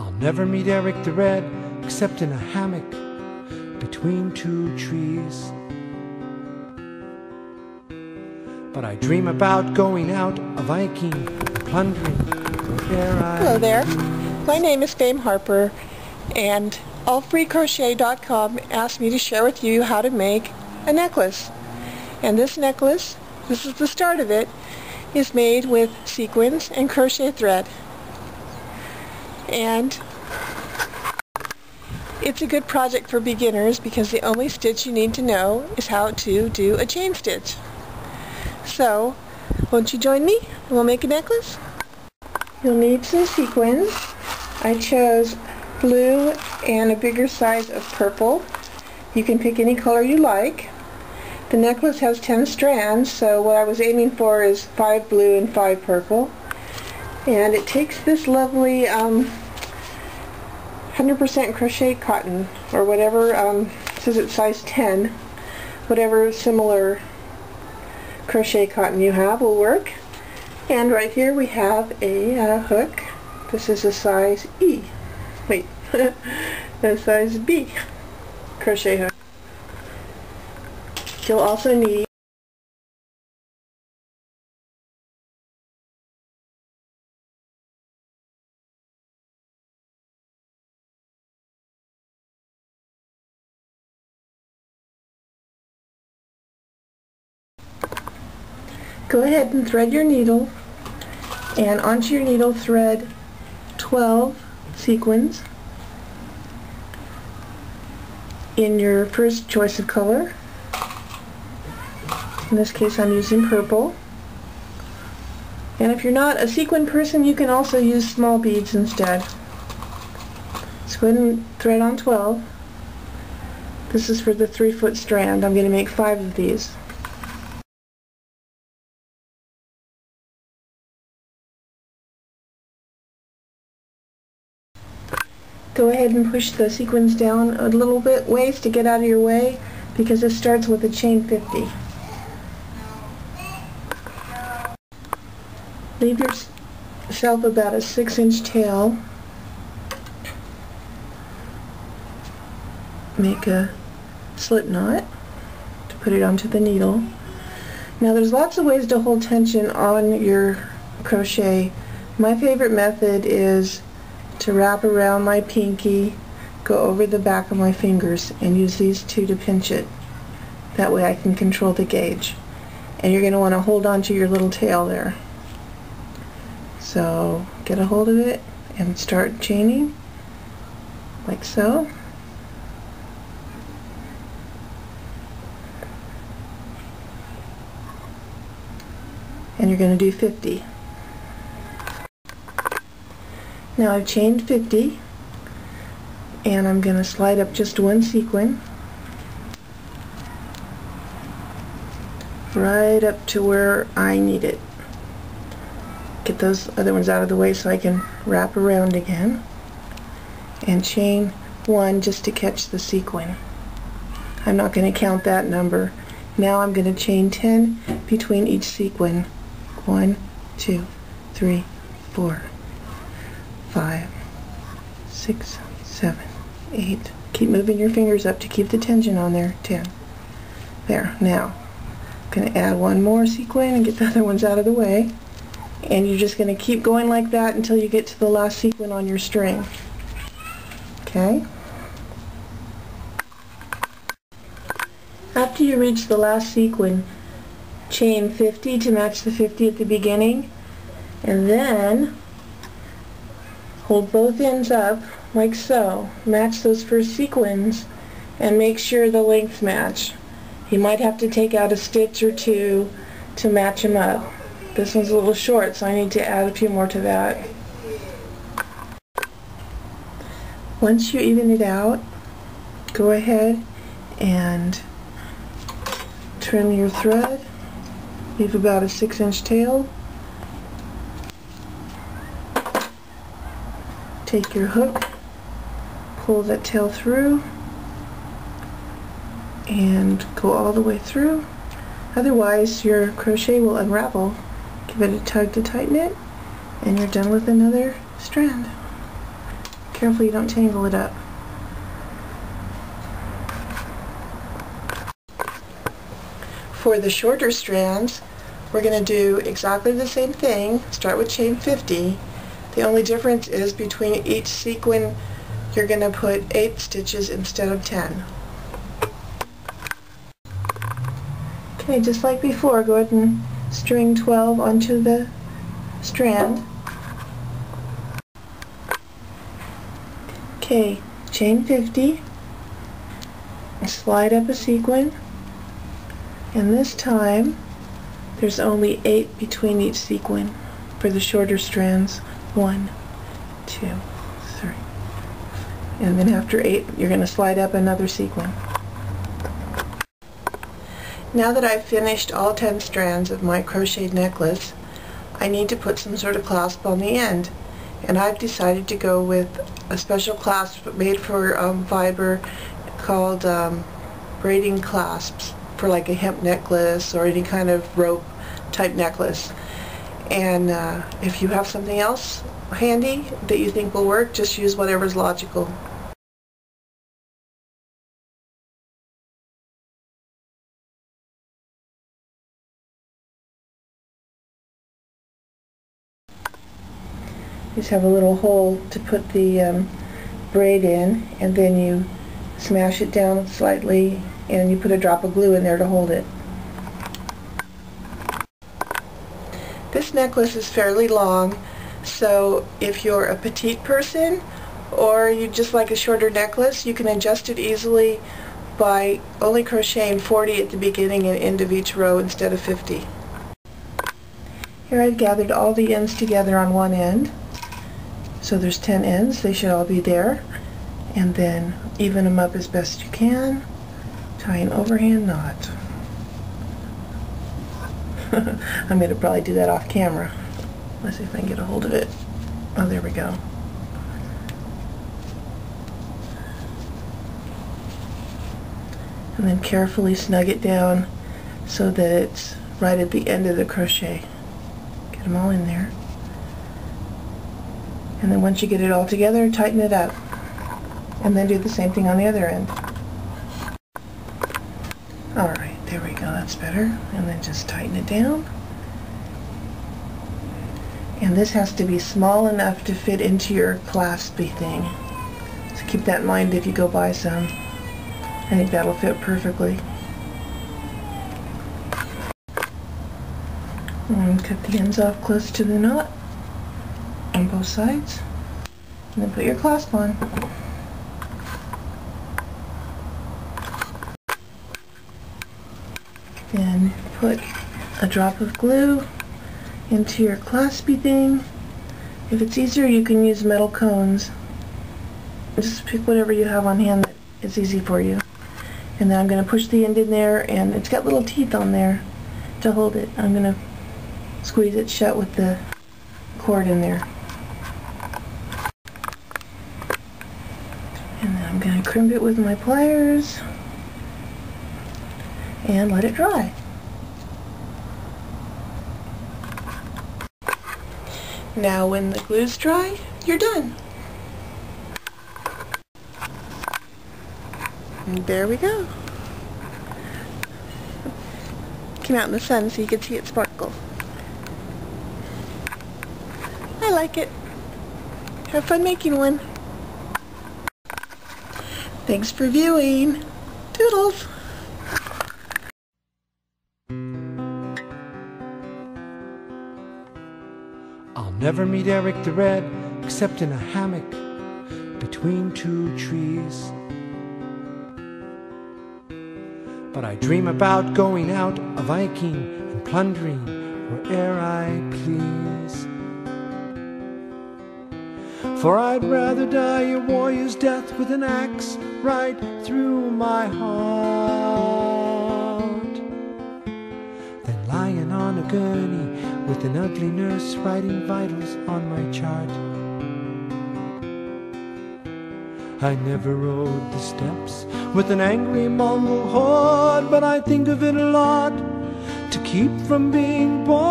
I'll never meet Eric the Red except in a hammock between two trees. But I dream about going out a Viking and plundering where I Hello there. My name is Fame Harper, and allfreecrochet.com asked me to share with you how to make a necklace. And this necklace, this is the start of it, is made with sequins and crochet thread. And it's a good project for beginners because the only stitch you need to know is how to do a chain stitch. So, won't you join me and we'll make a necklace? You'll need some sequins. I chose blue and a bigger size of purple. You can pick any color you like. The necklace has 10 strands, so what I was aiming for is 5 blue and 5 purple. And it takes this lovely 100% crochet cotton, or whatever, it says it's size 10, whatever similar crochet cotton you have will work. And right here we have a hook. This is a size E. Wait, a size B crochet hook. You'll also need go ahead and thread your needle, and onto your needle thread 12 sequins in your first choice of color. In this case I'm using purple. And if you're not a sequin person, you can also use small beads instead. So go ahead and thread on 12. This is for the 3-foot strand. I'm going to make 5 of these. Go ahead and push the sequins down a little bit ways to get out of your way, because it starts with a chain 50. Leave yourself about a 6-inch tail. Make a slip knot to put it onto the needle. Now there's lots of ways to hold tension on your crochet. My favorite method is to wrap around my pinky, go over the back of my fingers, and use these two to pinch it. That way I can control the gauge. And you're going to want to hold on to your little tail there. So get a hold of it and start chaining like so. And you're going to do 50. Now I've chained 50, and I'm going to slide up just one sequin right up to where I need it. Get those other ones out of the way so I can wrap around again, and chain 1 just to catch the sequin. I'm not going to count that number. Now I'm going to chain 10 between each sequin. 1, 2, 3, 4, 5, 6, 7, 8. Keep moving your fingers up to keep the tension on there. 10. There. Now I'm going to add one more sequin and get the other ones out of the way. And you're just going to keep going like that until you get to the last sequin on your string. Okay? After you reach the last sequin, chain 50 to match the 50 at the beginning, and then hold both ends up like so. Match those first sequins and make sure the lengths match. You might have to take out a stitch or two to match them up. This one's a little short, so I need to add a few more to that. Once you even it out, go ahead and trim your thread. Leave about a 6-inch tail. Take your hook, pull that tail through, and go all the way through. Otherwise, your crochet will unravel. Give it a tug to tighten it, and you're done with another strand. Careful you don't tangle it up. For the shorter strands, we're going to do exactly the same thing. Start with chain 50. The only difference is between each sequin you're going to put 8 stitches instead of 10. Okay, just like before, go ahead and string 12 onto the strand. Okay, chain 50, slide up a sequin, and this time there's only 8 between each sequin for the shorter strands. 1, 2, 3. And then after 8, you're going to slide up another sequin. Now that I've finished all 10 strands of my crocheted necklace, I need to put some sort of clasp on the end. And I've decided to go with a special clasp made for fiber called braiding clasps for like a hemp necklace or any kind of rope type necklace. And if you have something else handy that you think will work, just use whatever's logical. Just have a little hole to put the braid in, and then you smash it down slightly and you put a drop of glue in there to hold it. This necklace is fairly long, so if you're a petite person or you just like a shorter necklace, you can adjust it easily by only crocheting 40 at the beginning and end of each row instead of 50. Here I've gathered all the ends together on one end. So there's 10 ends, they should all be there. And then even them up as best you can. Tie an overhand knot. I'm going to probably do that off camera. Let's see if I can get a hold of it. Oh, there we go. And then carefully snug it down so that it's right at the end of the crochet. Get them all in there. And then once you get it all together, tighten it up. And then do the same thing on the other end. Alright, there we go, that's better. And then just tighten it down. And this has to be small enough to fit into your claspy thing. So keep that in mind if you go buy some. I think that'll fit perfectly. And cut the ends off close to the knot on both sides, and then put your clasp on. Then put a drop of glue into your claspy thing. If it's easier, you can use metal cones. Just pick whatever you have on hand that is easy for you. And then I'm going to push the end in there, and it's got little teeth on there to hold it. I'm going to squeeze it shut with the cord in there. And then I'm going to crimp it with my pliers and let it dry. Now when the glue's dry, you're done. And there we go. Came out in the sun so you could see it sparkle. I like it. Have fun making one. Thanks for viewing. Toodles! I'll never meet Eric the Red except in a hammock between two trees. But I dream about going out a Viking and plundering where'er I please. For I'd rather die a warrior's death with an axe right through my heart than lying on a gurney with an ugly nurse writing vitals on my chart. I never rode the steps with an angry Mongol horde, but I think of it a lot to keep from being born.